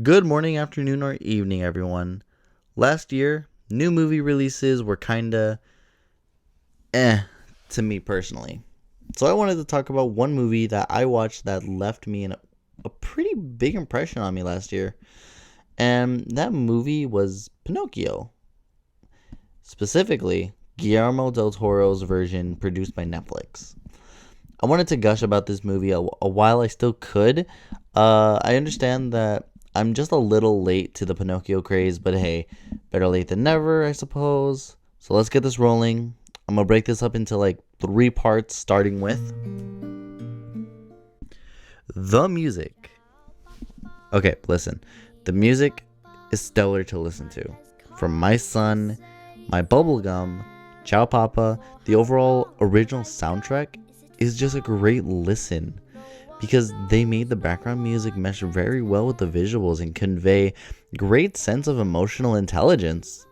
Good morning, afternoon, or evening, everyone. Last year, new movie releases were kinda to me personally. So I wanted to talk about one movie that I watched that left me a pretty big impression on me last year. And that movie was Pinocchio. Specifically, Guillermo del Toro's version produced by Netflix. I wanted to gush about this movie a while I still could. I understand that I'm just a little late to the Pinocchio craze, but hey, better late than never, I suppose. So let's get this rolling. I'm gonna break this up into like three parts, starting with the music. Okay, listen. The music is stellar to listen to. From My Son, My Bubblegum, Ciao Papa, the overall original soundtrack is just a great listen because they made the background music mesh very well with the visuals and convey great sense of emotional intelligence.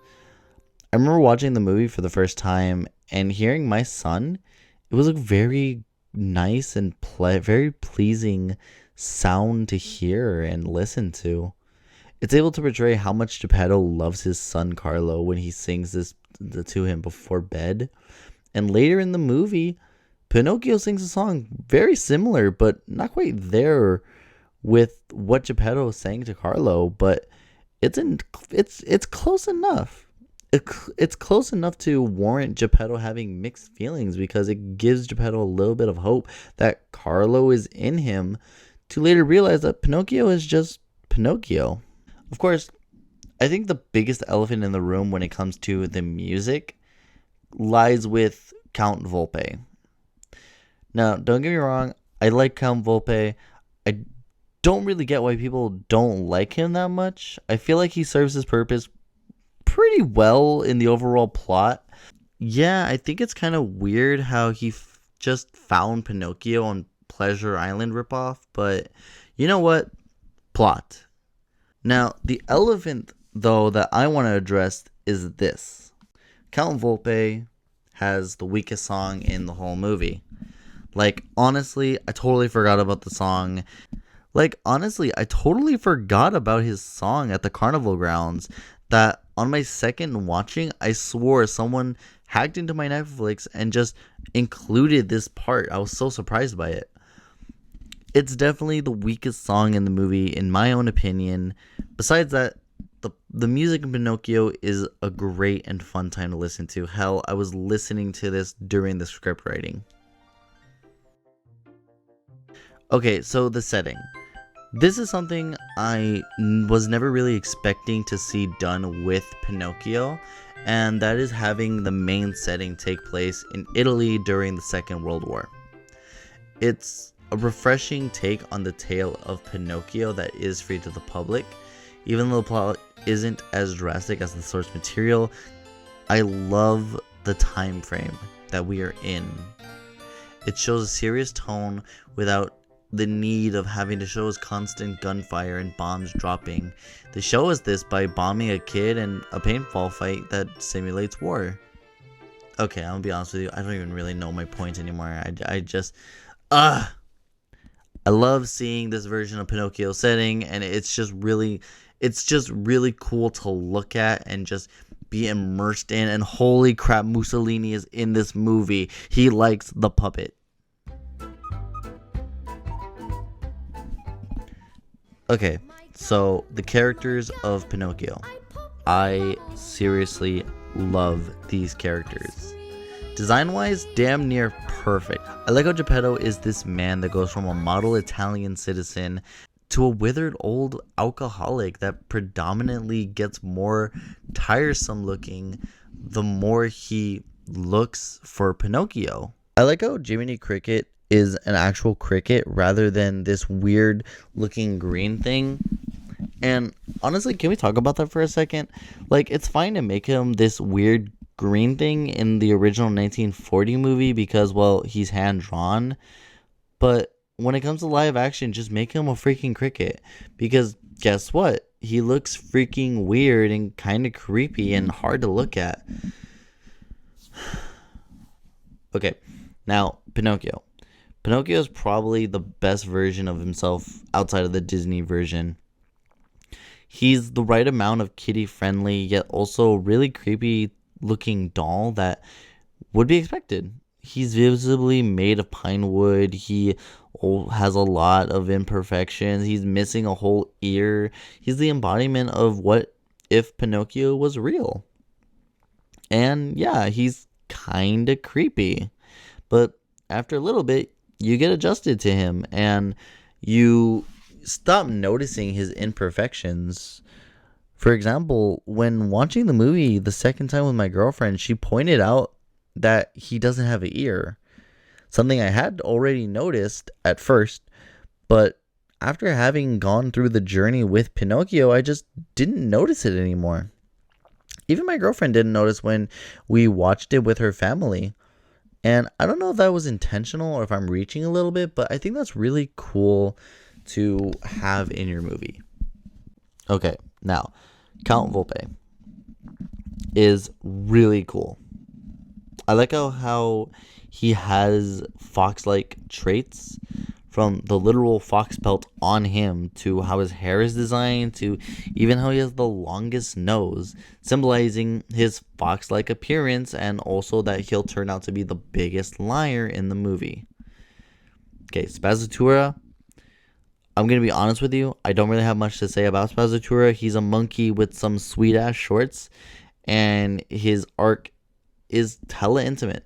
I remember watching the movie for the first time and hearing My Son, it was a very nice and very pleasing sound to hear and listen to. It's able to portray how much Geppetto loves his son Carlo when he sings this to him before bed. And later in the movie, Pinocchio sings a song very similar, but not quite there with what Geppetto sang to Carlo, but it's close enough. It's close enough to warrant Geppetto having mixed feelings because it gives Geppetto a little bit of hope that Carlo is in him to later realize that Pinocchio is just Pinocchio. Of course, I think the biggest elephant in the room when it comes to the music lies with Count Volpe. Now, don't get me wrong, I like Count Volpe. I don't really get why people don't like him that much. I feel like he serves his purpose pretty well in the overall plot. Yeah, I think it's kind of weird how he just found Pinocchio on Pleasure Island ripoff, but you know what? Plot. Now, the elephant, though, that I want to address is this. Count Volpe has the weakest song in the whole movie. Like, honestly, I totally forgot about the song. I totally forgot about his song at the carnival grounds that on my second watching, I swore someone hacked into my Netflix and just included this part. I was so surprised by it. It's definitely the weakest song in the movie, in my own opinion. Besides that, the music in Pinocchio is a great and fun time to listen to. Hell, I was listening to this during the script writing. Okay, so the setting. This is something I was never really expecting to see done with Pinocchio, and that is having the main setting take place in Italy during the Second World War. It's a refreshing take on the tale of Pinocchio that is free to the public. Even though the plot isn't as drastic as the source material, I love the time frame that we are in. It shows a serious tone without the need of having to show us constant gunfire and bombs dropping. They show us this by bombing a kid and a paintball fight that simulates war. Okay, I'm gonna be honest with you, I don't even really know my point anymore. I love seeing this version of Pinocchio setting, and it's just really cool to look at and just be immersed in. And holy crap, Mussolini is in this movie. He likes the puppet. Okay, so the characters of Pinocchio. I seriously love these characters. Design-wise, damn near perfect. I like how Geppetto is this man that goes from a model Italian citizen to a withered old alcoholic that predominantly gets more tiresome looking the more he looks for Pinocchio. I like how Jiminy Cricket is an actual cricket rather than this weird looking green thing. And honestly, can we talk about that for a second? Like, it's fine to make him this weird green thing in the original 1940 movie because, well, he's hand drawn. But when it comes to live action, just make him a freaking cricket. Because guess what? He looks freaking weird and kind of creepy and hard to look at. Okay, now Pinocchio. Pinocchio is probably the best version of himself outside of the Disney version. He's the right amount of kiddie friendly, yet also really creepy looking doll that would be expected. He's visibly made of pine wood. He has a lot of imperfections. He's missing a whole ear. He's the embodiment of what if Pinocchio was real. And yeah, he's kind of creepy. But after a little bit, you get adjusted to him and you stop noticing his imperfections. For example, when watching the movie the second time with my girlfriend, she pointed out that he doesn't have an ear. Something I had already noticed at first, but after having gone through the journey with Pinocchio, I just didn't notice it anymore. Even my girlfriend didn't notice when we watched it with her family. And I don't know if that was intentional or if I'm reaching a little bit, but I think that's really cool to have in your movie. Okay, now, Count Volpe is really cool. I like how he has fox-like traits, from the literal fox pelt on him to how his hair is designed to even how he has the longest nose, symbolizing his fox-like appearance and also that he'll turn out to be the biggest liar in the movie. Okay, Spazzatura. I'm going to be honest with you. I don't really have much to say about Spazzatura. He's a monkey with some sweet-ass shorts, and his arc is hella intimate.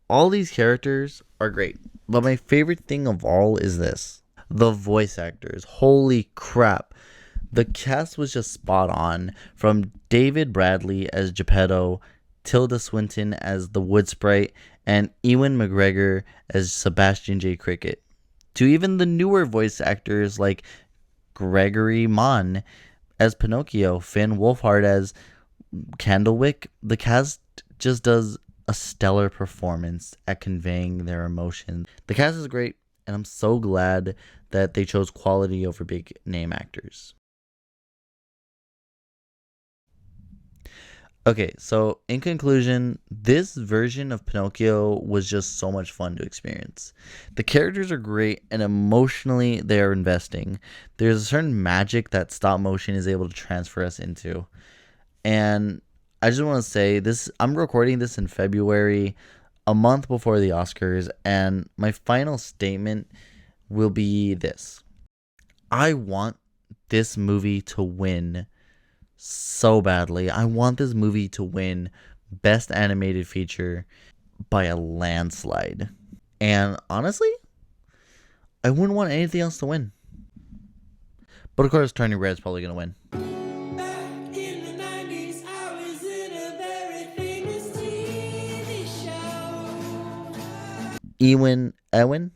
All these characters are great, but my favorite thing of all is this: the voice actors. Holy crap. The cast was just spot on, from David Bradley as Geppetto, Tilda Swinton as the Wood Sprite, and Ewan McGregor as Sebastian J. Cricket, to even the newer voice actors like Gregory Mann as Pinocchio, Finn Wolfhard as Candlewick. The cast just does a stellar performance at conveying their emotions. The cast is great, and I'm so glad that they chose quality over big name actors. Okay, so in conclusion, this version of Pinocchio was just so much fun to experience. The characters are great, and emotionally they are investing. There's a certain magic that stop motion is able to transfer us into. And I just want to say this, I'm recording this in February, a month before the Oscars, and my final statement will be this: I want this movie to win so badly. I want this movie to win Best Animated Feature by a landslide. And honestly, I wouldn't want anything else to win. But of course, Turning Red is probably going to win. Back in the 90s, I was in a very famous TV show. Ewan McGregor?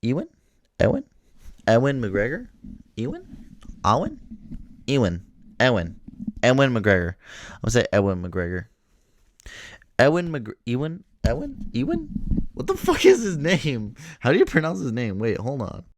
Ewan McGregor. I'm gonna say Ewan McGregor. Ewan? What the fuck is his name? How do you pronounce his name? Wait, hold on.